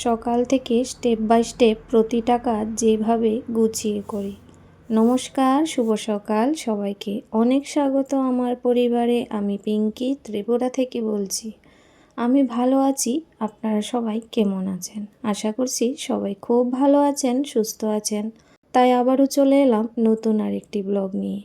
সকাল থেকে step by step প্রতিটা কাজ যেভাবে গুছিয়ে করি। নমস্কার, শুভ সকাল সবাইকে। অনেক স্বাগত আমার পরিবারে। আমি পিঙ্কি ত্রিপুরা থেকে বলছি। আমি ভালো আছি, আপনারা সবাই কেমন আছেন? আশা করছি সবাই খুব ভালো আছেন, সুস্থ আছেন। তাই আবারও চলে এলাম নতুন আরেকটি ব্লগ নিয়ে।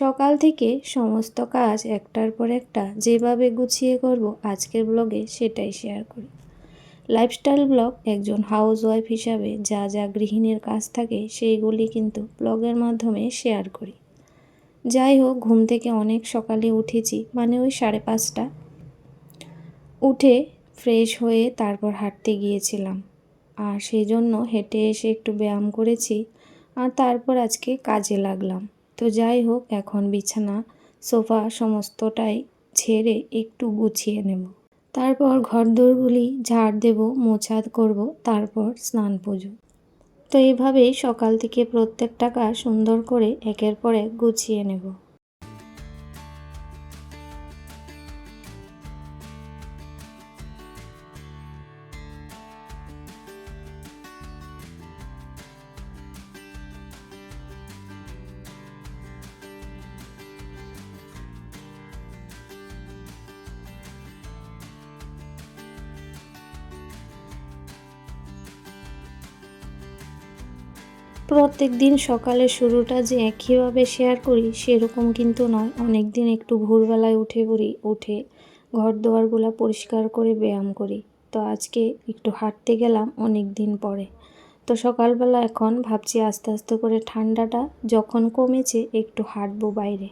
সকাল থেকে সমস্ত কাজ একটার পর একটা যেভাবে গুছিয়ে করব আজকের ব্লগে সেটাই শেয়ার করি। লাইফস্টাইল ব্লগ একজন হাউসওয়াইফ হিসাবে যা যা গৃহিণীর কাজ থাকে সেইগুলি কিন্তু ব্লগের মাধ্যমে শেয়ার করি। যাই হোক, ঘুম থেকে অনেক সকালে উঠেছি, মানে ওই 5:30। উঠে ফ্রেশ হয়ে তারপর হাঁটতে গিয়েছিলাম, আর সেই জন্য হেঁটে এসে একটু ব্যায়াম করেছি, আর তারপর আজকে কাজে লাগলাম। তো যাই হোক, এখন বিছানা সোফা সমস্তটাই ঝেড়ে একটু গুছিয়ে নেব। তারপর ঘরদোরগুলি ঝাড় দেব, মোছা করব, তারপর স্নান পুজো। তো এইভাবেই সকাল থেকে প্রত্যেকটা কাজ সুন্দর করে একের পর এক গুছিয়ে নেব। প্রত্যেক দিন সকালের শুরুটা যে একইভাবে শেয়ার করি সেরকম কিন্তু নয়। অনেক দিন একটু ভোরবেলায় উঠে পড়ি, উঠে ঘর দুয়ারগুলো পরিষ্কার করে ব্যায়াম করি। তো আজকে একটু হাঁটতে গেলাম অনেক দিন পরে। তো সকালবেলা এখন ভাবছি আস্তে আস্তে করে ঠান্ডাটা যখন কমেছে একটু হাঁটবো বাইরে।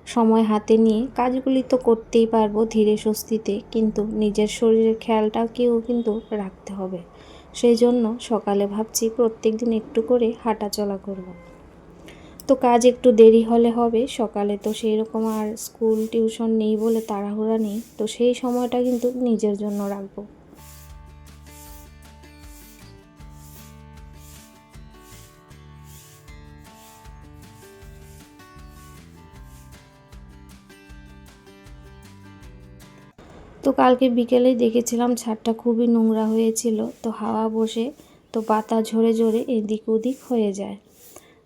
সময় হাতে নিয়ে কাজগুলি তো করতেই পারবো ধীরে সুস্থিতে, কিন্তু নিজের শরীরের খেয়ালটাকেও কিন্তু রাখতে হবে। সেই জন্য সকালে ভাবছি প্রত্যেক দিন একটু করে হাঁটা চলা করব। তো কাজ একটু দেরি হলে হবে, সকালে তো সেই রকম আর স্কুল টিউশন নেই বলে তাড়াহুড়া নেই, তো সেই সময়টা কিন্তু নিজের জন্য রাখবো। তো কালকে বিকেলে দেখেছিলাম ছাদটা খুবই নোংরা হয়েছিল, তো হাওয়া বসে তো পাতা ঝরে ঝরে এদিক ওদিক হয়ে যায়।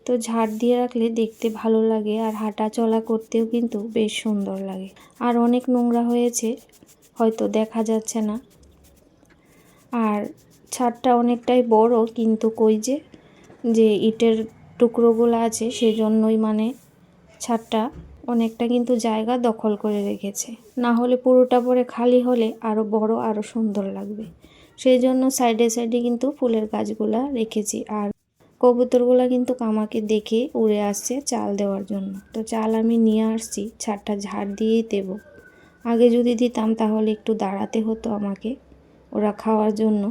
তো ঝাড় দিয়ে রাখলে দেখতে ভালো লাগে, আর হাঁটা চলা করতেও কিন্তু বেশ সুন্দর লাগে। আর অনেক নোংরা হয়েছে, হয়তো দেখা যাচ্ছে না। আর ছাদটা অনেকটাই বড়, কিন্তু কই যে ইটের টুকরোগুলো আছে সেজন্যই মানে ছাদটা অনেকটা কিন্তু জায়গা দখল করে রেখেছে। না হলে পুরোটা পরে খালি হলে আরও বড়, আরও সুন্দর লাগবে। সেই জন্য সাইডে সাইডে কিন্তু ফুলের গাছগুলা রেখেছি। আর কবুতরগুলো কিন্তু আমাকে দেখে উড়ে আসছে চাল দেওয়ার জন্য। তো চাল আমি নিয়ে আসছি, ছাদটা ঝাড় দিয়েই দেবো। আগে যদি দিতাম তাহলে একটু দাঁড়াতে হতো আমাকে ওরা খাওয়ার জন্য।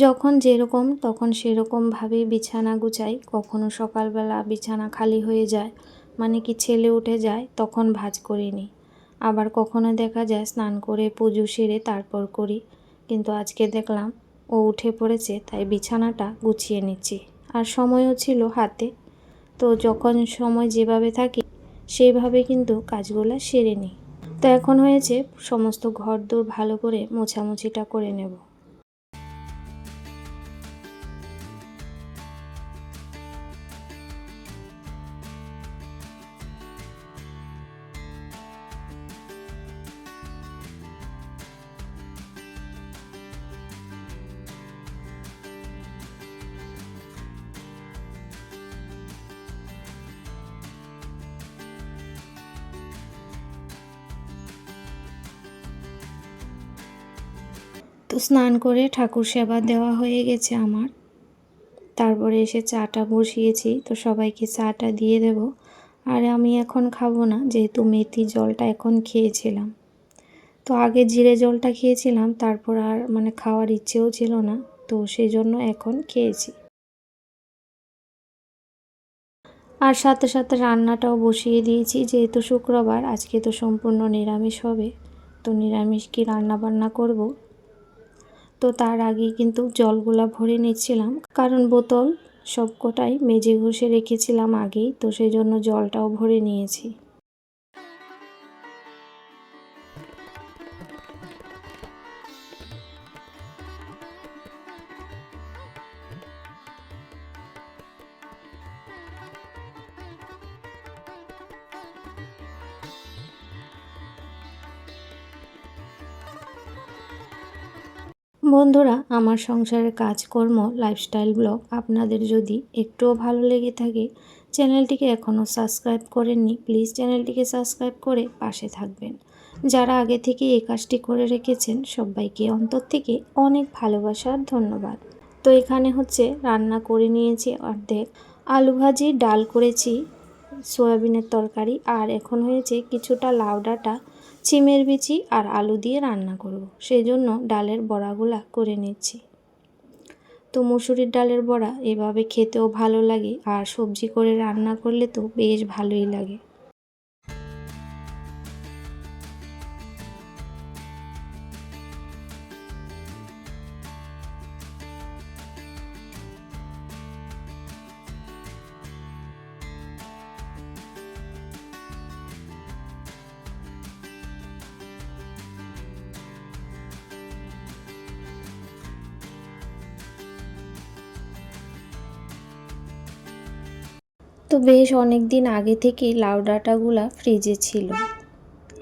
যখন যেরকম তখন সেরকমভাবেই বিছানা গুছাই। কখনো সকালবেলা বিছানা খালি হয়ে যায়, মানে কি ছেলে উঠে যায়, তখন ভাঁজ করে নিই। আবার কখনো দেখা যায় স্নান করে পুজো সেরে তারপর করি, কিন্তু আজকে দেখলাম ও উঠে পড়েছে তাই বিছানাটা গুছিয়ে নিচ্ছি। আর সময়ও ছিল হাতে, তো যখন সময় যেভাবে থাকে সেইভাবে কিন্তু কাজগুলো সেরে নিই। তো এখন হয়েছে সমস্ত ঘরদোর ভালো করে মোছামুছিটা করে নেব। তো স্নান করে ঠাকুর সেবা দেওয়া হয়ে গেছে আমার। তারপরে এসে চাটা বসিয়েছি, তো সবাইকে চাটা দিয়ে দেব। আর আমি এখন খাবো না, যেহেতু মেথি জলটা এখন খেয়েছিলাম। তো আগে জিরে জলটা খেয়েছিলাম, তারপর আর মানে খাওয়ার ইচ্ছেও ছিল না, তো সেই জন্য এখন খেয়েছি। আর সাথে সাথে রান্নাটাও বসিয়ে দিয়েছি, যেহেতু শুক্রবার আজকে তো সম্পূর্ণ নিরামিষ হবে। তো নিরামিষ কি রান্না বান্না করব। তো তার আগেই কিন্তু জলগুলা ভরে নিচ্ছিলাম, কারণ বোতল সবকটাই মেজে ঘষে রেখেছিলাম আগেই, তো সেই জন্য জলটাও ভরে নিয়েছি। বন্ধুরা, আমার সংসারের কাজকর্ম, লাইফস্টাইল ব্লগ আপনাদের যদি একটুও ভালো লেগে থাকে, চ্যানেলটিকে এখনও সাবস্ক্রাইব করেননি, প্লিজ চ্যানেলটিকে সাবস্ক্রাইব করে পাশে থাকবেন। যারা আগে থেকে এই কাজটি করে রেখেছেন সবাইকে অন্তর থেকে অনেক ভালোবাসার ধন্যবাদ। তো এখানে হচ্ছে রান্না করে নিয়েছি অর্ধেক, আলু ভাজি, ডাল করেছি, সয়াবিনের তরকারি, আর এখন হয়েছে কিছুটা লাউ ডাঁটা, চিমের বিচি আর আলু দিয়ে রান্না করব। সেই জন্য ডালের বড়াগুলা করে নিচ্ছি। তো মুসুরির ডালের বড়া এভাবে খেতেও ভালো লাগে, আর সবজি করে রান্না করলে তো বেশ ভালোই লাগে। তো বেশ অনেক দিন আগে থেকেই লাউ ডাঁটাগুলা ফ্রিজে ছিল,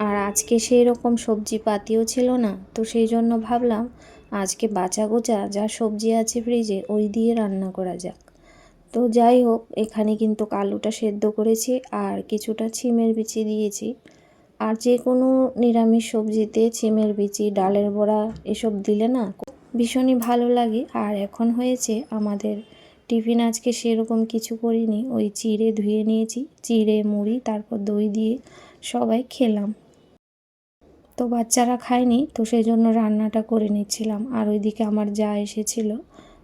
আর আজকে সেই রকম সবজিপাতিও ছিল না। তো সেই জন্য ভাবলাম আজকে বাঁচা গোচা যা সবজি আছে ফ্রিজে ওই দিয়ে রান্না করা যাক। তো যাই হোক, এখানে কিন্তু আলুটা সেদ্ধ করেছি আর কিছুটা ছিমের বিচি দিয়েছি। আর যে কোনো নিরামিষ সবজিতে ছিমের বিচি, ডালের বড়া এসব দিলে না ভীষণই ভালো লাগে। আর এখন হয়েছে আমাদের টিফিন আজকে সেরকম কিছু করিনি, ওই চিড়ে ধুয়ে নিয়েছি, চিড়ে মুড়ি তারপর দই দিয়ে সবাই খেলাম। তো বাচ্চারা খায়নি, তো সেই জন্য রান্নাটা করে নিচ্ছিলাম। আর ওইদিকে আমার যা এসেছিল,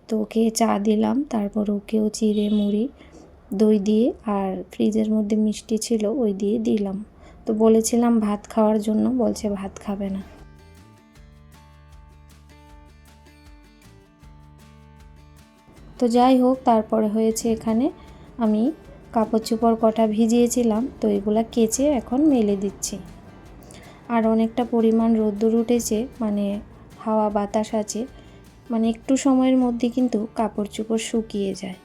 তো ওকে চা দিলাম, তারপর ওকেও চিড়ে মুড়ি দই দিয়ে আর ফ্রিজের মধ্যে মিষ্টি ছিল ওই দিয়ে দিলাম। তো বলেছিলাম ভাত খাওয়ার জন্য, বলছে ভাত খাবে না। তো যাই হোক, তারপরে হয়েছে এখানে আমি কাপড় চোপড় কটা ভিজিয়েছিলাম, তো এগুলা কেচে এখন মেলে দিচ্ছি। আর অনেকটা পরিমাণ রোদ্দুর উঠেছে, মানে হাওয়া বাতাস আছে, মানে একটু সময়ের মধ্যে কিন্তু কাপড় চোপড় শুকিয়ে যায়।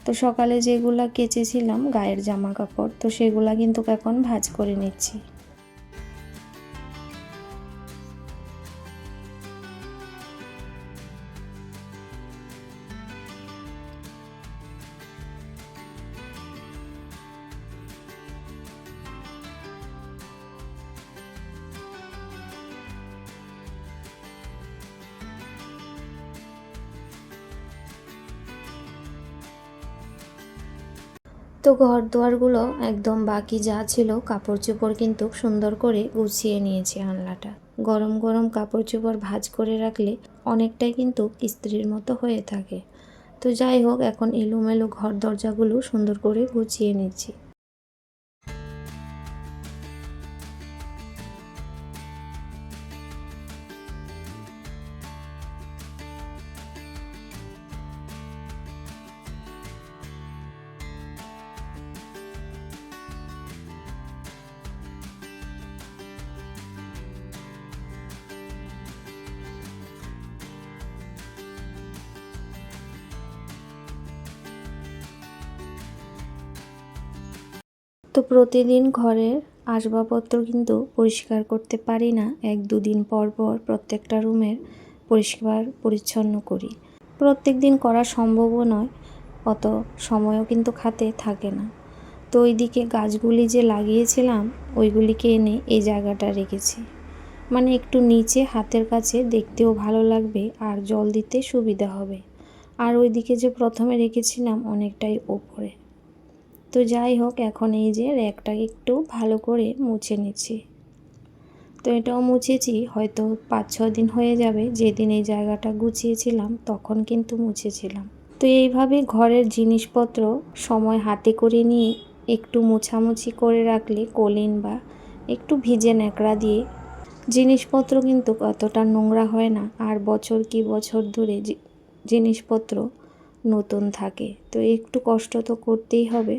তো সকালে যেগুলা কেচেছিলাম গায়ের জামা কাপড়, তো সেগুলা কিন্তু এখন ভাঁজ করে নিচ্ছি। তো ঘর দুয়ারগুলো একদম বাকি যা ছিল কাপড় চোপড় কিন্তু সুন্দর করে গুছিয়ে নিয়েছি আনলাটা। গরম গরম কাপড় চোপড় ভাঁজ করে রাখলে অনেকটাই কিন্তু ইস্ত্রির মতো হয়ে থাকে। তো যাই হোক, এখন এলোমেলো ঘর দরজাগুলো সুন্দর করে গুছিয়ে নিচ্ছি। তো প্রতিদিন ঘরের আসবাবপত্র কিন্তু পরিষ্কার করতে পারি না, 1-2 দিন পর পর প্রত্যেকটা রুমের পরিষ্কার পরিচ্ছন্ন করি। প্রত্যেক দিন করা সম্ভবও নয়, অত সময়ও কিন্তু হাতে থাকে না। তো ওইদিকে গাছগুলি যে লাগিয়েছিলাম ওইগুলিকে এনে এই জায়গাটা রেখেছি, মানে একটু নিচে হাতের কাছে, দেখতেও ভালো লাগবে আর জল দিতে সুবিধা হবে। আর ওইদিকে যে প্রথমে রেখেছিলাম অনেকটাই ওপরে। তো যাই হোক, এখন এই যে র্যাকটাকে একটু ভালো করে মুছে নিচ্ছি। তো এটাও মুছেছি, হয়তো 5-6 দিন হয়ে যাবে, যেদিন এই জায়গাটা গুছিয়েছিলাম তখন কিন্তু মুছেছিলাম। তো এইভাবে ঘরের জিনিসপত্র সময় হাতে করে নিয়ে একটু মোছামুছি করে রাখলে কলিন বা একটু ভিজে ন্যাকড়া দিয়ে জিনিসপত্র কিন্তু অতটা নোংরা হয় না, আর বছর কি বছর ধরে জিনিসপত্র নতুন থাকে। তো একটু কষ্ট তো করতেই হবে।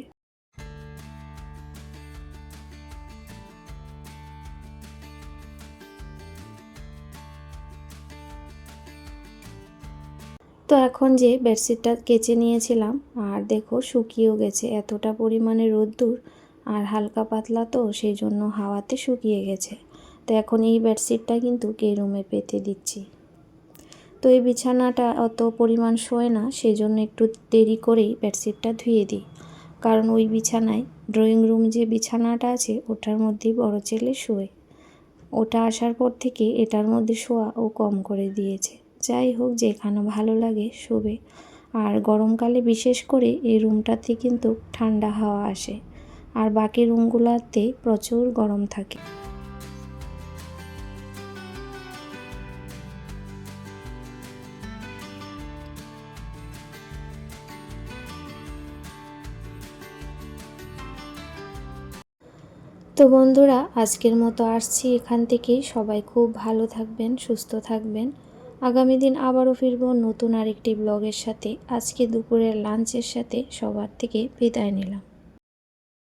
তো এখন যে বেডশিটটা কেচে নিয়েছিলাম, আর দেখো শুকিয়েও গেছে, এতটা পরিমাণে রোদ্দুর আর হালকা পাতলা, তো সেই জন্য হাওয়াতে শুকিয়ে গেছে। তো এখন এই বেডশিটটা কিন্তু কে রুমে পেতে দিচ্ছি। তো এই বিছানাটা অত পরিমাণ শোয় না, সেই জন্য একটু দেরি করেই বেডশিটটা ধুয়ে দিই, কারণ ওই বিছানায় ড্রয়িং রুম যে বিছানাটা আছে ওটার মধ্যেই বড় ছেলে শোয়। ওটা আসার পর থেকে এটার মধ্যে শোয়া ও কম করে দিয়েছে। যাই হোক, যেখানে ভালো লাগে শোবে। আর গরমকালে বিশেষ করে এই রুমটাতে কিন্তু ঠান্ডা হাওয়া আসে, আর বাকি রুমগুলোতে প্রচুর গরম থাকে। তো বন্ধুরা, আজকের মতো আসছি এখান থেকেই। সবাই খুব ভালো থাকবেন, সুস্থ থাকবেন। আগামী দিন আবারও ফিরবো নতুন আরেকটি ব্লগের সাথে। আজকে দুপুরের লাঞ্চের সাথে সবার থেকে বিদায় নিলাম।